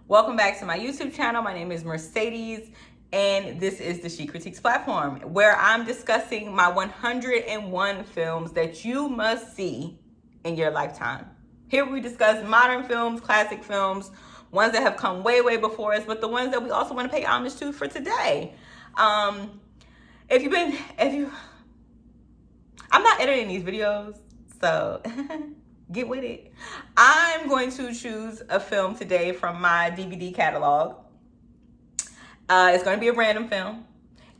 Welcome back to my YouTube channel. My name is Mercedes, and this is the She Critiques platform, where I'm discussing my 101 films that you must see in your lifetime. Here we discuss modern films, classic films, ones that have come way, way before us, but the ones that we also want to pay homage to for today. I'm not editing these videos, so get with it. I'm going to choose a film today from my DVD catalog. It's going to be a random film,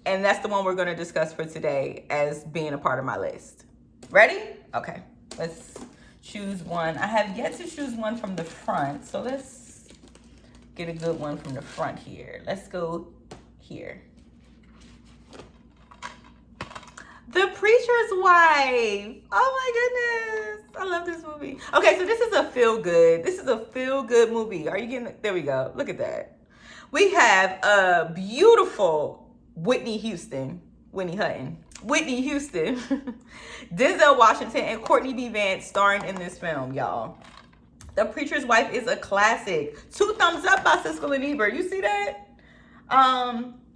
and that's the one we're going to discuss for today as being a part of my list. Ready? Okay, let's choose one. I have yet to choose one from the front, so let's get a good one from the front here. Let's go here. The Preacher's Wife. Oh my goodness. I love this movie. Okay, so this is a feel-good. This is a feel-good movie. Are you getting it? There we go. Look at that. We have a beautiful Whitney Houston, Denzel Washington, and Courtney B. Vance starring in this film, y'all. The Preacher's Wife is a classic. 2 thumbs up by Siskel and Ebert. You see that?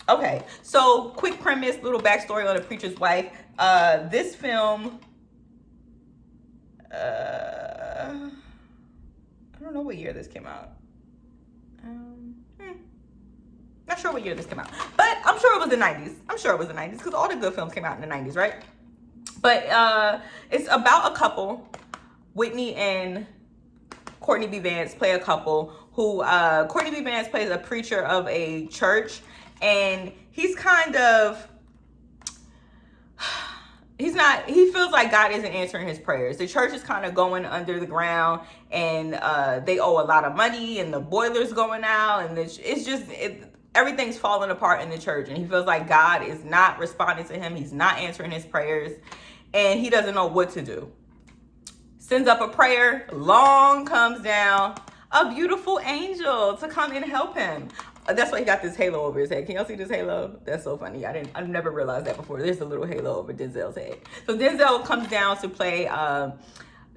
Okay, so quick premise, little backstory on The Preacher's Wife. This film, I don't know what year this came out. Not sure what year this came out, but I'm sure it was the 90s. I'm sure it was the 90s because all the good films came out in the 90s, right? But it's about a couple. Whitney and Courtney B. Vance play a couple who, Courtney B. Vance plays a preacher of a church, and he feels like God isn't answering his prayers. The church is kind of going under the ground, and they owe a lot of money, and the boiler's going out, and everything's falling apart in the church, and he feels like God is not responding to him. He's not answering his prayers, and he doesn't know what to do. Sends up a prayer. Along comes down a beautiful angel to come and help him. That's why he got this halo over his head. Can y'all see this halo? That's so funny. I've never realized that before. There's a little halo over Denzel's head. So Denzel comes down to play, oh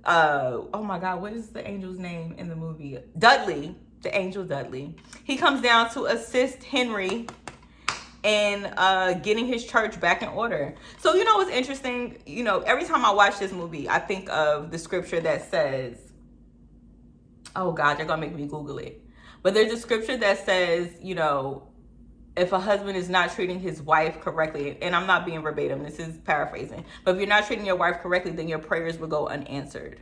my God, what is the angel's name in the movie? Dudley, the angel Dudley. He comes down to assist Henry in getting his church back in order. So, you know what's interesting? You know, every time I watch this movie, I think of the scripture that says, oh God, you're gonna make me Google it. But there's a scripture that says, you know, if a husband is not treating his wife correctly, and I'm not being verbatim, this is paraphrasing, but if you're not treating your wife correctly, then your prayers will go unanswered.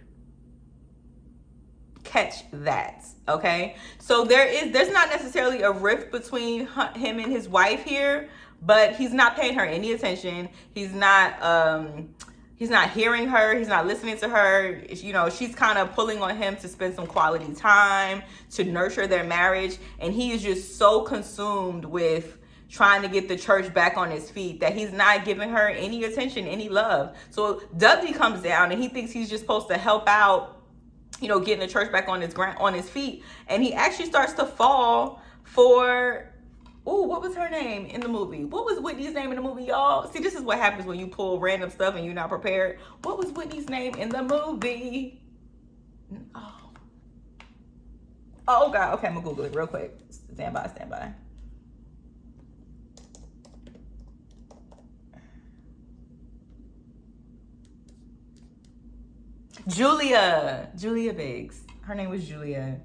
Catch that, okay? So there's not necessarily a rift between him and his wife here, but he's not paying her any attention. He's not hearing her. He's not listening to her. You know, she's kind of pulling on him to spend some quality time, to nurture their marriage. And he is just so consumed with trying to get the church back on his feet that he's not giving her any attention, any love. So Dudley comes down and he thinks he's just supposed to help out, you know, getting the church back on his feet. And he actually starts to fall for, what was her name in the movie? What was Whitney's name in the movie, y'all? See, this is what happens when you pull random stuff and you're not prepared. What was Whitney's name in the movie? Oh God. Okay, I'm gonna Google it real quick. Stand by. Julia Biggs. Her name was Julia.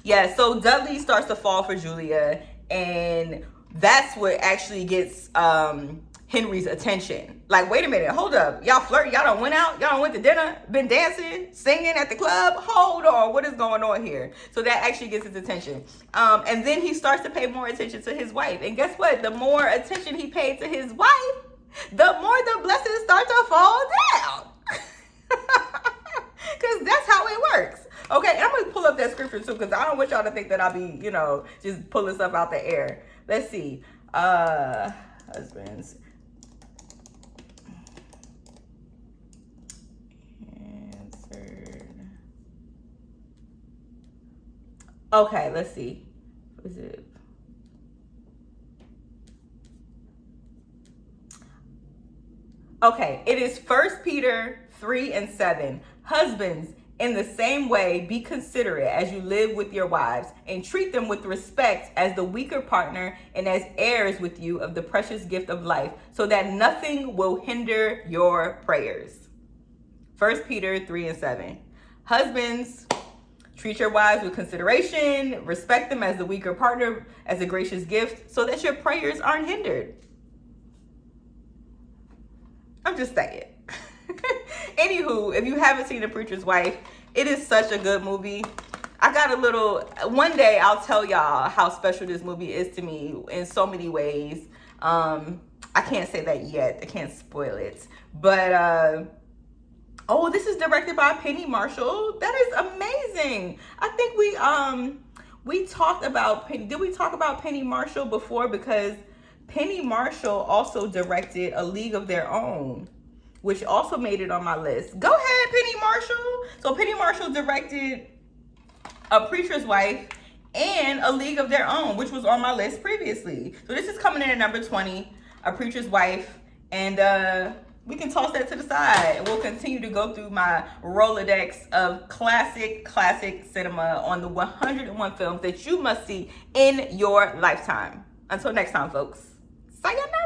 Yeah, so Dudley starts to fall for Julia, and that's what actually gets Henry's attention. Like, wait a minute, hold up. Y'all flirting, y'all done went out, y'all done went to dinner, been dancing, singing at the club. Hold on, what is going on here? So that actually gets his attention. And then he starts to pay more attention to his wife. And guess what? The more attention he paid to his wife, the more the blessings start to fall down. Because that's how it works. Okay, and I'm going to pull up that scripture too, because I don't want y'all to think that I'll be, you know, just pulling stuff out the air. Let's see. Husbands. Answered. Okay, let's see. Is it? Okay, it is 1 Peter 3:7. Husbands, In the same way, be considerate as you live with your wives, and treat them with respect as the weaker partner and as heirs with you of the precious gift of life, so that nothing will hinder your prayers. 1 Peter 3:7. Husbands, treat your wives with consideration, respect them as the weaker partner, as a gracious gift, so that your prayers aren't hindered. I'm just saying. Anywho, if you haven't seen The Preacher's Wife, it is such a good movie. One day I'll tell y'all how special this movie is to me in so many ways. I can't say that yet. I can't spoil it. But, this is directed by Penny Marshall. That is amazing. I think we talked about, did we talk about Penny Marshall before? Because Penny Marshall also directed A League of Their Own, which also made it on my list. Go ahead, Penny Marshall. So Penny Marshall directed A Preacher's Wife and A League of Their Own, which was on my list previously. So this is coming in at number 20, A Preacher's Wife. And we can toss that to the side. And we'll continue to go through my Rolodex of classic cinema on the 101 films that you must see in your lifetime. Until next time, folks. Sayonara.